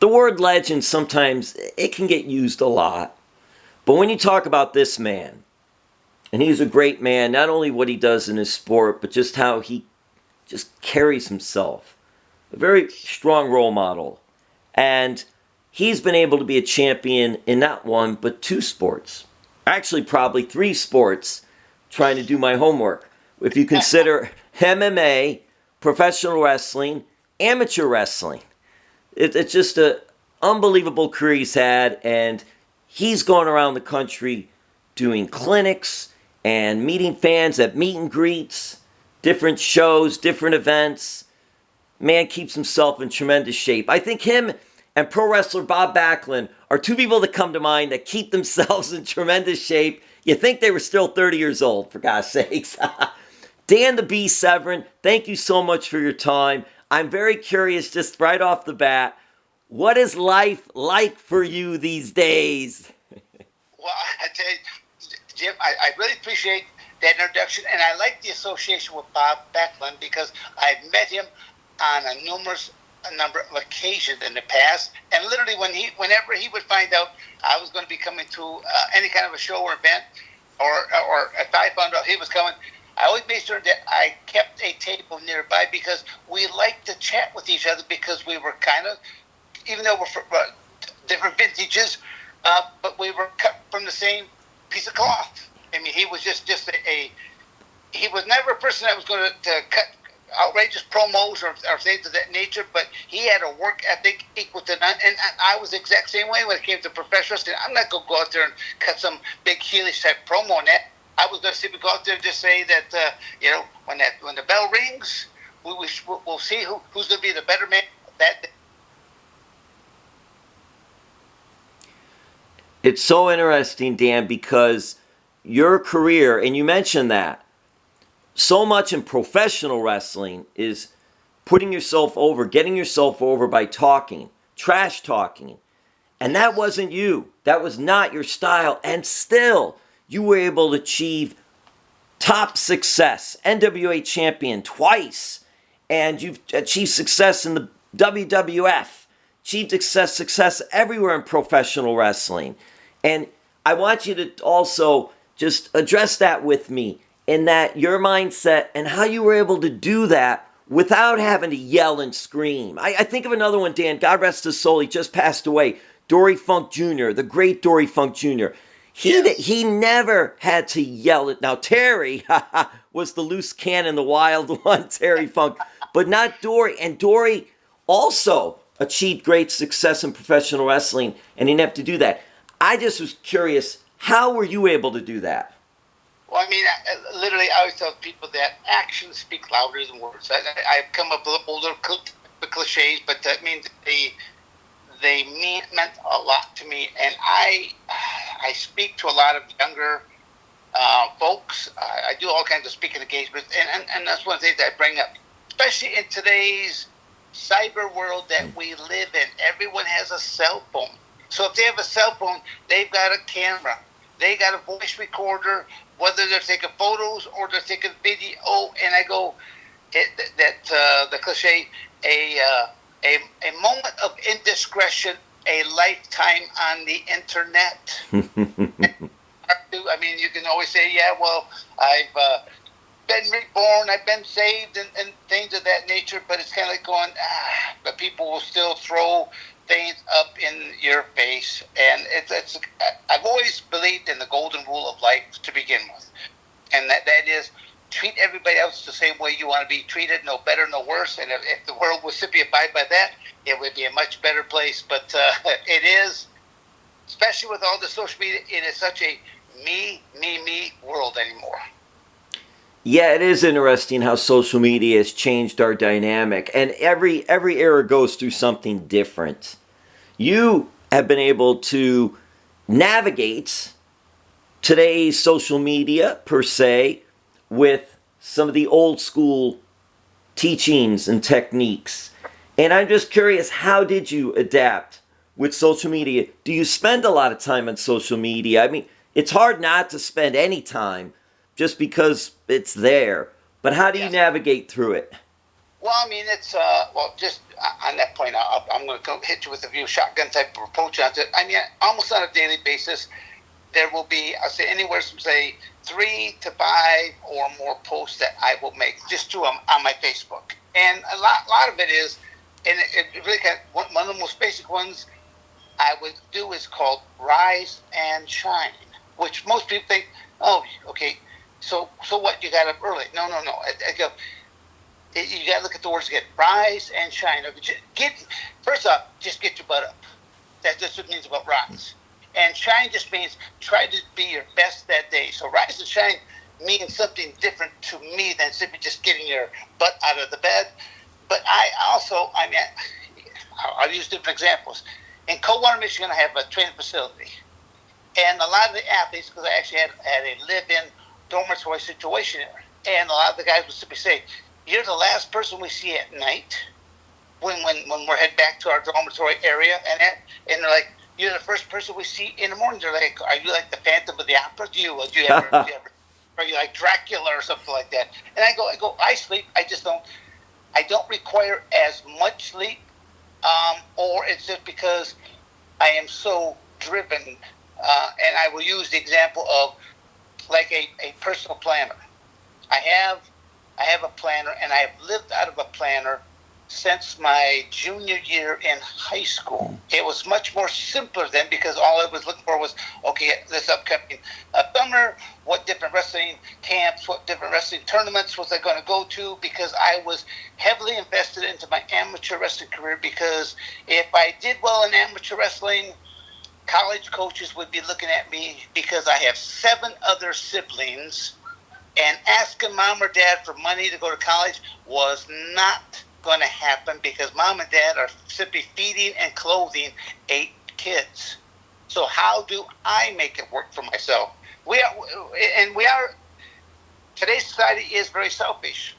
the word legend sometimes it can get used a lot. But when you talk about this man, and he's a great man, not only what he does in his sport, but just how he just carries himself. A very strong role model. And he's been able to be a champion in not one, but two sports. Actually, probably three sports, trying to do my homework. If you consider MMA, professional wrestling, amateur wrestling. It's just an unbelievable career he's had, and he's gone around the country doing clinics and meeting fans at meet and greets, different shows, different events. Man keeps himself in tremendous shape. I think him and pro wrestler Bob Backlund are two people that come to mind that keep themselves in tremendous shape. You think they were still 30 years old, for God's sakes. Dan The Beast Severn, thank you so much for your time. I'm very curious, just right off the bat, what is life like for you these days? Well, I tell you, Jim, I really appreciate that introduction, and I like the association with Bob Backlund because I've met him on a number of occasions in the past, and literally whenever he would find out I was going to be coming to any kind of a show or event, or if I found out he was coming, I always made sure that I kept a table nearby because we liked to chat with each other because we were kind of, even though we're from different vintages, but we were cut from the same piece of cloth. I mean, he was just he was never a person that was going to cut outrageous promos or things of that nature, but he had a work ethic equal to none, and I was the exact same way when it came to professional wrestling. I'm not going to go out there and cut some big heelish type promo on that. I was going to simply go out there and just say that, when the bell rings, we'll see who's going to be the better man that day. It's so interesting, Dan, because your career, and you mentioned that, so much in professional wrestling is putting yourself over, getting yourself over by talking, trash talking. And that wasn't you. That was not your style. And still, you were able to achieve top success, NWA champion twice, and you've achieved success in the WWF, achieved success everywhere in professional wrestling. And I want you to also just address that with me, in that your mindset and how you were able to do that without having to yell and scream. I think of another one, Dan, God rest his soul, he just passed away, Dory Funk Jr., the great Dory Funk Jr., He never had to yell it. Now, Terry was the loose cannon, the wild one, Terry Funk, but not Dory. And Dory also achieved great success in professional wrestling, and he didn't have to do that. I just was curious, how were you able to do that? Well, I mean, literally, I always tell people that actions speak louder than words. I've come up with older cliches, but that means they meant a lot to me, and I speak to a lot of younger folks. I do all kinds of speaking engagements, and that's one of the things that I bring up, especially in today's cyber world that we live in. Everyone has a cell phone. So if they have a cell phone, they've got a camera. They got a voice recorder, whether they're taking photos or they're taking video. And I go, the cliche, a moment of indiscretion, a lifetime on the internet. I mean, you can always say, yeah, well, I've been reborn, I've been saved, and things of that nature, but it's kind of like going, but people will still throw things up in your face. And I've always believed in the golden rule of life to begin with. And that is, treat everybody else the same way you want to be treated, no better, no worse. And if the world would simply abide by that, it would be a much better place. But it is, especially with all the social media, it is such a me world anymore. Yeah, it is interesting how social media has changed our dynamic. And every era goes through something different. You have been able to navigate today's social media, per se, with some of the old school teachings and techniques. And I'm just curious, how did you adapt with social media? Do you spend a lot of time on social media? I mean, it's hard not to spend any time just because it's there. But how do you navigate through it? Well, I mean, it's well, just on that point, I'm going to go hit you with a view shotgun type of approach on it. I mean, almost on a daily basis, there will be, I'll say, anywhere from say 3 to 5 or more posts that I will make just to on my Facebook, and a lot of it is, and it really one of the most basic ones I would do is called Rise and Shine, which most people think, oh, okay, so what? You got up early? No. I go, you got to look at the words again. Rise and shine. First off, just get your butt up. That's what it means about rise. And shine just means try to be your best that day. So rise and shine means something different to me than simply just getting your butt out of the bed. But I'll use different examples. In Coldwater, Michigan, I have a training facility. And a lot of the athletes, because I actually had a live-in dormitory situation there, and a lot of the guys would simply say, you're the last person we see at night when we're heading back to our dormitory area, and they're like, you're the first person we see in the morning. They're like, are you like the Phantom of the Opera? Do you ever are you like Dracula or something like that? And I go, I sleep. I don't require as much sleep, or it's just because I am so driven. And I will use the example of like a personal planner. I have a planner, and I have lived out of a planner since my junior year in high school. It was much more simpler then because all I was looking for was, okay, this upcoming summer, what different wrestling camps, what different wrestling tournaments was I going to go to, because I was heavily invested into my amateur wrestling career, because if I did well in amateur wrestling, college coaches would be looking at me because I have 7 other siblings, and asking mom or dad for money to go to college was not going to happen because mom and dad are simply feeding and clothing 8 kids. So how do I make it work for myself? Today's society is very selfish.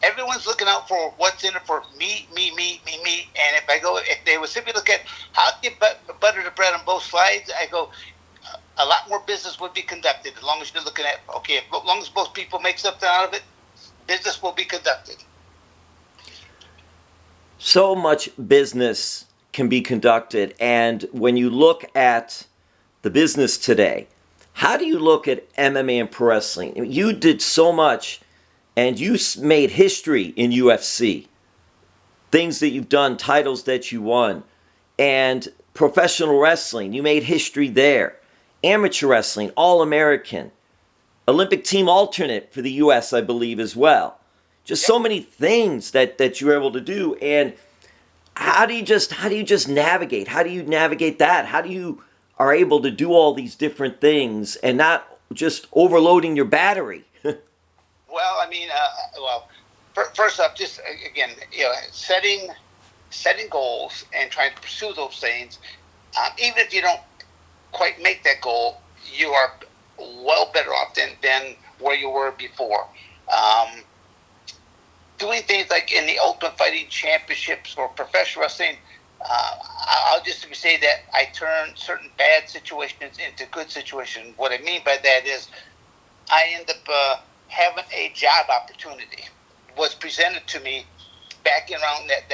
Everyone's looking out for what's in it for me. And if they would simply look at how to get butter the bread on both sides, I go, a lot more business would be conducted as long as you're looking at, okay, as long as both people make something out of it, business will be conducted. So much business can be conducted, and when you look at the business today, how do you look at MMA and pro wrestling? You did so much, and you made history in UFC. Things that you've done, titles that you won, and professional wrestling, you made history there. Amateur wrestling, All-American, Olympic team alternate for the U.S., I believe, as well. Just so many things that you were able to do. And how do you just navigate? How do you navigate that? How do you are able to do all these different things and not just overloading your battery? Well, I mean, first off, just again, setting goals and trying to pursue those things. Even if you don't quite make that goal, you are well better off than where you were before. Doing things like in the Ultimate Fighting Championships or professional wrestling, I'll just say that I turn certain bad situations into good situations. What I mean by that is I end up having a job opportunity was presented to me back in around that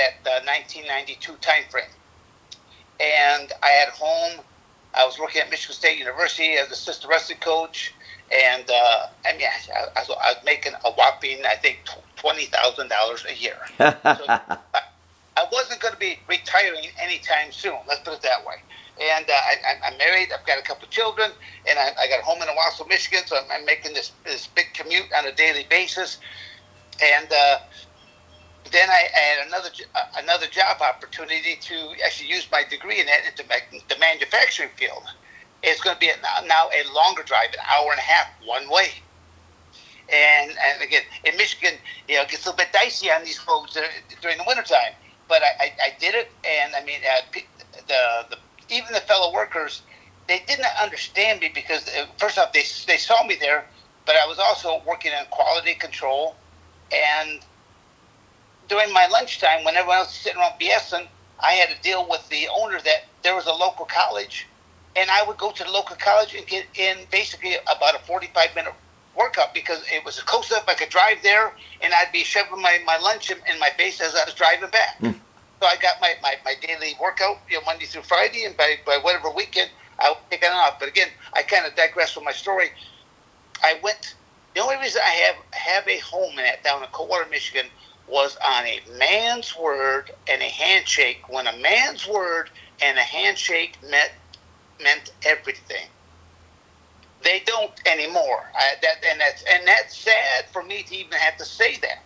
1992 time frame. And I had home. I was working at Michigan State University as assistant wrestling coach, and I was making a whopping, I think, $20,000 a year. So I wasn't going to be retiring anytime soon. Let's put it that way. And I'm married. I've got a couple of children, and I got a home in Owasso, Michigan. So I'm making this big commute on a daily basis. And then I had another job opportunity to actually use my degree in that into the manufacturing field. It's going to be now a longer drive, an hour and a half one way. And again, in Michigan, it gets a little bit dicey on these roads during the wintertime. But I did it, and I mean, even the fellow workers, they didn't understand me because first off, they saw me there, but I was also working in quality control. And during my lunchtime, when everyone else was sitting around BSing, I had to deal with the owner that there was a local college, and I would go to the local college and get in basically about a 45-minute workout because it was close enough I could drive there, and I'd be shoving my lunch in my face as I was driving back. So I got my daily workout, Monday through Friday, and by whatever weekend, I would take it off. But again, I kind of digress from my story. I went. The only reason I have a home in that down in Coldwater, Michigan, was on a man's word and a handshake. When a man's word and a handshake meant everything. They don't anymore. That's sad for me to even have to say that.